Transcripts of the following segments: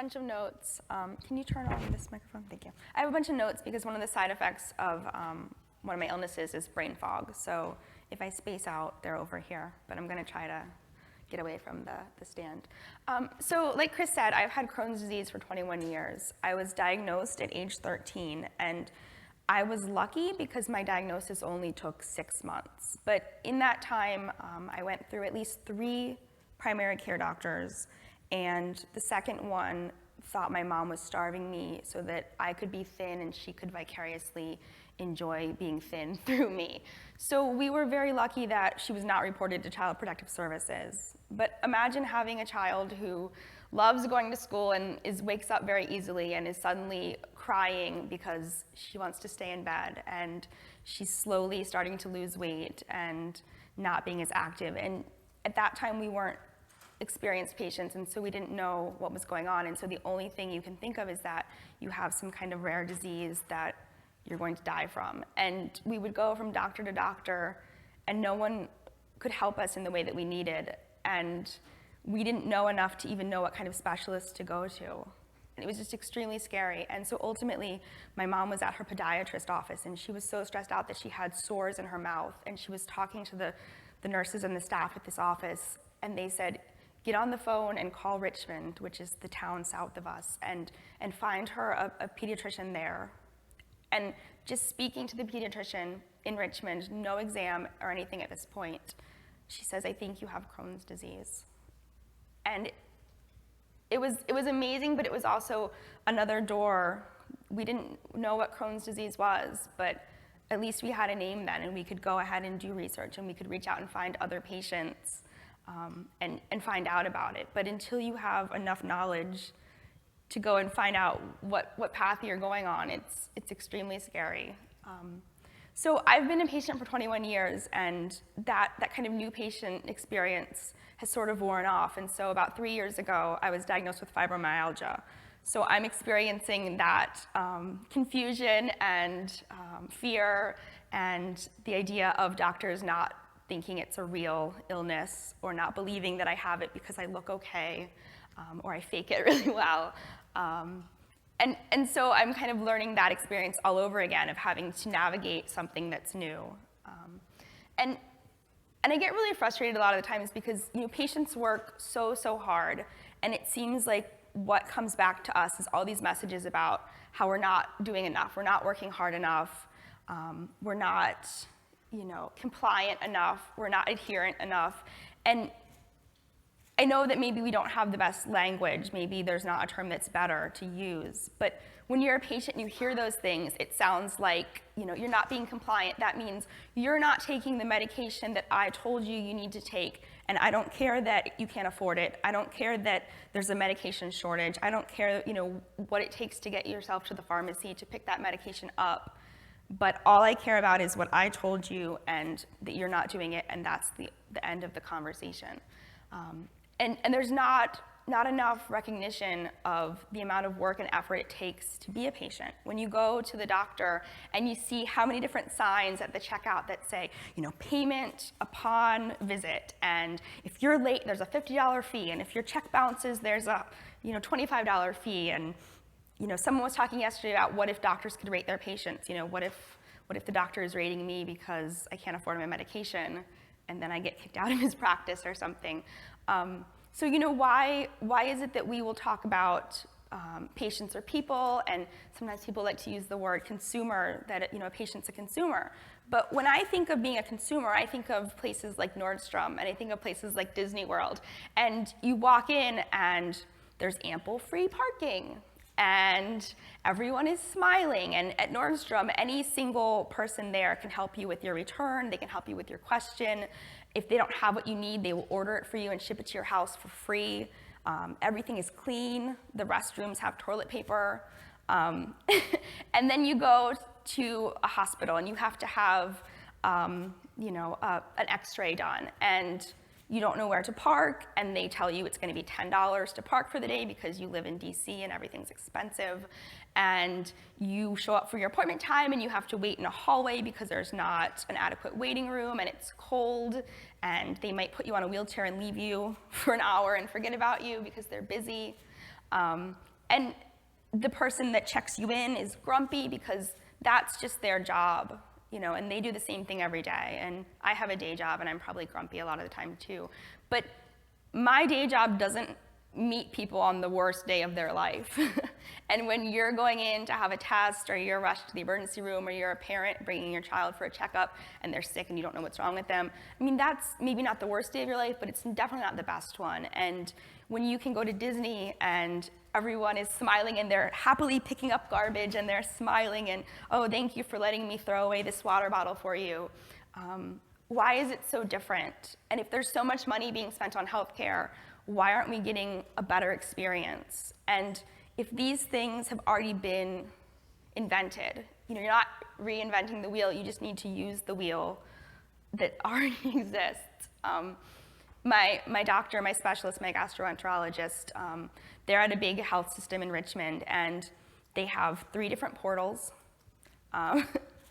bunch of notes. Can you turn on this microphone? Thank you. I have a bunch of notes because one of the side effects of one of my illnesses is brain fog. So if I space out, they're over here. But I'm going to try to get away from the stand. So like Chris said, I've had Crohn's disease for 21 years. I was diagnosed at age 13, and I was lucky because my diagnosis only took 6 months. But in that time, I went through at least 3 primary care doctors, and the second one thought my mom was starving me so that I could be thin and she could vicariously enjoy being thin through me. So we were very lucky that she was not reported to Child Protective Services. But imagine having a child who loves going to school and wakes up very easily and is suddenly crying because she wants to stay in bed, and she's slowly starting to lose weight and not being as active. And at that time, we weren't experienced patients, and so we didn't know what was going on. And so the only thing you can think of is that you have some kind of rare disease that you're going to die from. And we would go from doctor to doctor, and no one could help us in the way that we needed. And we didn't know enough to even know what kind of specialist to go to. And it was just extremely scary. And so ultimately, my mom was at her podiatrist office, and she was so stressed out that she had sores in her mouth. And she was talking to the nurses and the staff at this office, and they said, get on the phone and call Richmond, which is the town south of us, and find her a pediatrician there. And just speaking to the pediatrician in Richmond, no exam or anything at this point, she says, I think you have Crohn's disease. And it was amazing, but it was also another door. We didn't know what Crohn's disease was, but at least we had a name then, and we could go ahead and do research, and we could reach out and find other patients and find out about it. But until you have enough knowledge to go and find out what path you're going on, it's extremely scary. So I've been a patient for 21 years, and that kind of new patient experience has sort of worn off. And so about 3 years ago, I was diagnosed with fibromyalgia. So I'm experiencing that confusion and fear, and the idea of doctors not thinking it's a real illness, or not believing that I have it because I look okay, or I fake it really well. And so I'm kind of learning that experience all over again of having to navigate something that's new. And I get really frustrated a lot of the times because patients work so hard, and it seems like what comes back to us is all these messages about how we're not doing enough, we're not working hard enough, we're not compliant enough, we're not adherent enough. And I know that maybe we don't have the best language, maybe there's not a term that's better to use, but when you're a patient and you hear those things, it sounds like you're not being compliant. That means you're not taking the medication that I told you need to take, and I don't care that you can't afford it. I don't care that there's a medication shortage. I don't care what it takes to get yourself to the pharmacy to pick that medication up. But all I care about is what I told you, and that you're not doing it, and that's the end of the conversation. And there's not enough recognition of the amount of work and effort it takes to be a patient. When you go to the doctor and you see how many different signs at the checkout that say, payment upon visit, and if you're late, there's a $50 fee, and if your check bounces, there's a $25 fee, and someone was talking yesterday about what if doctors could rate their patients. What if the doctor is rating me because I can't afford my medication, and then I get kicked out of his practice or something. So why is it that we will talk about patients or people, and sometimes people like to use the word consumer, that a patient's a consumer. But when I think of being a consumer, I think of places like Nordstrom, and I think of places like Disney World. And you walk in and there's ample free parking, and everyone is smiling. And at Nordstrom, any single person there can help you with your return, they can help you with your question. If they don't have what you need, they will order it for you and ship it to your house for free. Everything is clean. The restrooms have toilet paper. And then you go to a hospital and you have to have an x-ray done. And you don't know where to park, and they tell you it's going to be $10 to park for the day because you live in DC and everything's expensive. And you show up for your appointment time, and you have to wait in a hallway because there's not an adequate waiting room, and it's cold, and they might put you on a wheelchair and leave you for an hour and forget about you because they're busy. And the person that checks you in is grumpy because that's just their job, and they do the same thing every day. And I have a day job, and I'm probably grumpy a lot of the time too. But my day job doesn't meet people on the worst day of their life. And when you're going in to have a test, or you're rushed to the emergency room, or you're a parent bringing your child for a checkup and they're sick and you don't know what's wrong with them, I mean, that's maybe not the worst day of your life, but it's definitely not the best one. And when you can go to Disney and everyone is smiling and they're happily picking up garbage and they're smiling and, oh, thank you for letting me throw away this water bottle for you. Why is it so different? And if there's so much money being spent on healthcare, why aren't we getting a better experience? And if these things have already been invented, you're not reinventing the wheel, you just need to use the wheel that already exists. My doctor, my specialist, my gastroenterologist, they're at a big health system in Richmond, and they have 3 different portals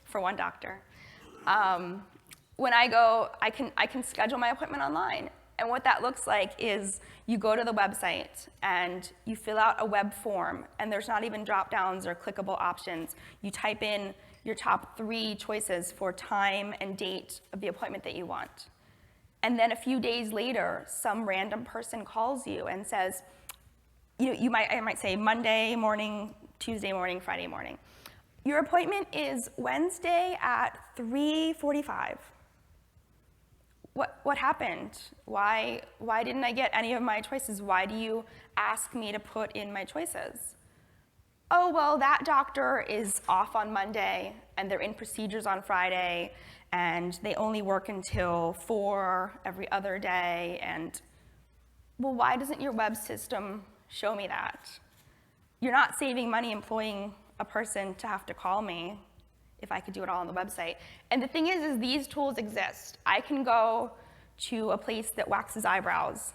for one doctor. When I go, I can schedule my appointment online. And what that looks like is you go to the website and you fill out a web form, and there's not even drop downs or clickable options. You type in your top 3 choices for time and date of the appointment that you want. And then a few days later, some random person calls you and says, I might say Monday morning, Tuesday morning, Friday morning. Your appointment is Wednesday at 3:45. What happened? Why didn't I get any of my choices? Why do you ask me to put in my choices? Oh, well, that doctor is off on Monday, and they're in procedures on Friday, and they only work until 4 every other day, and, well, why doesn't your web system show me that? You're not saving money employing a person to have to call me if I could do it all on the website. And the thing is these tools exist. I can go to a place that waxes eyebrows,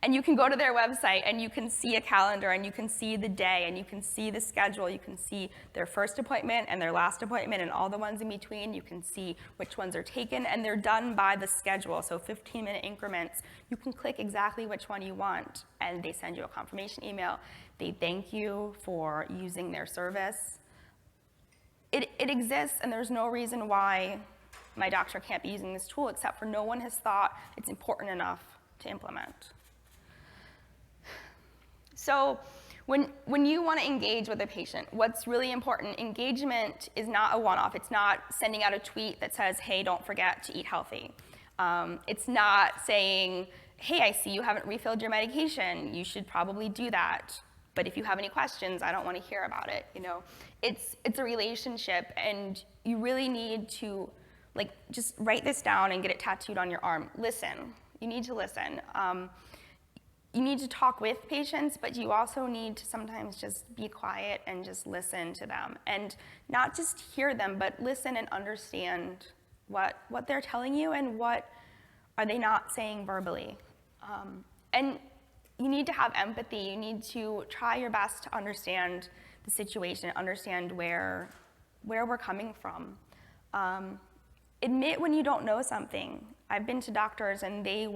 and you can go to their website and you can see a calendar and you can see the day and you can see the schedule. You can see their first appointment and their last appointment and all the ones in between. You can see which ones are taken, and they're done by the schedule, so 15-minute increments. You can click exactly which one you want, and they send you a confirmation email. They thank you for using their service. It exists, and there's no reason why my doctor can't be using this tool, except for no one has thought it's important enough to implement. So when you want to engage with a patient, what's really important, engagement is not a one-off. It's not sending out a tweet that says, hey, don't forget to eat healthy. It's not saying, hey, I see you haven't refilled your medication. You should probably do that. But if you have any questions, I don't want to hear about it. It's a relationship, and you really need to just write this down and get it tattooed on your arm. Listen. You need to listen. You need to talk with patients, but you also need to sometimes just be quiet and just listen to them. And not just hear them, but listen and understand what they're telling you and what are they not saying verbally. And you need to have empathy. You need to try your best to understand the situation, understand where we're coming from. Admit when you don't know something. I've been to doctors and they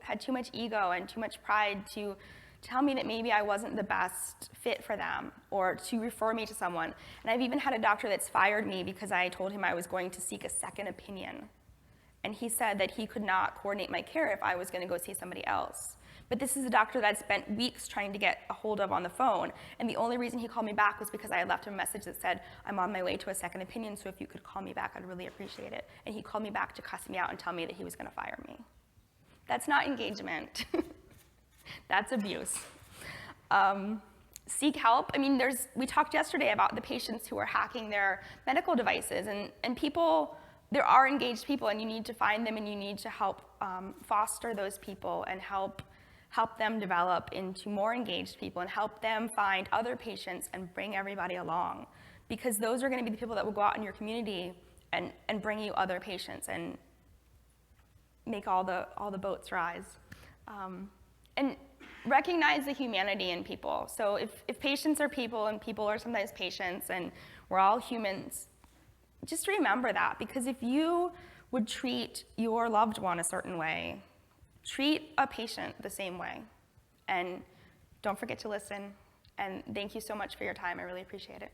had too much ego and too much pride to tell me that maybe I wasn't the best fit for them, or to refer me to someone. And I've even had a doctor that's fired me because I told him I was going to seek a second opinion. And he said that he could not coordinate my care if I was going to go see somebody else. But this is a doctor that I spent weeks trying to get a hold of on the phone, and the only reason he called me back was because I had left him a message that said, I'm on my way to a second opinion, so if you could call me back, I'd really appreciate it. And he called me back to cuss me out and tell me that he was going to fire me. That's not engagement. That's abuse. Seek help. I mean, we talked yesterday about the patients who are hacking their medical devices, and people, there are engaged people, and you need to find them, and you need to help foster those people and help them develop into more engaged people, and help them find other patients and bring everybody along, because those are going to be the people that will go out in your community and bring you other patients and make all the boats rise. And recognize the humanity in people. So if patients are people and people are sometimes patients and we're all humans, just remember that, because if you would treat your loved one a certain way, treat a patient the same way, and don't forget to listen. And thank you so much for your time. I really appreciate it.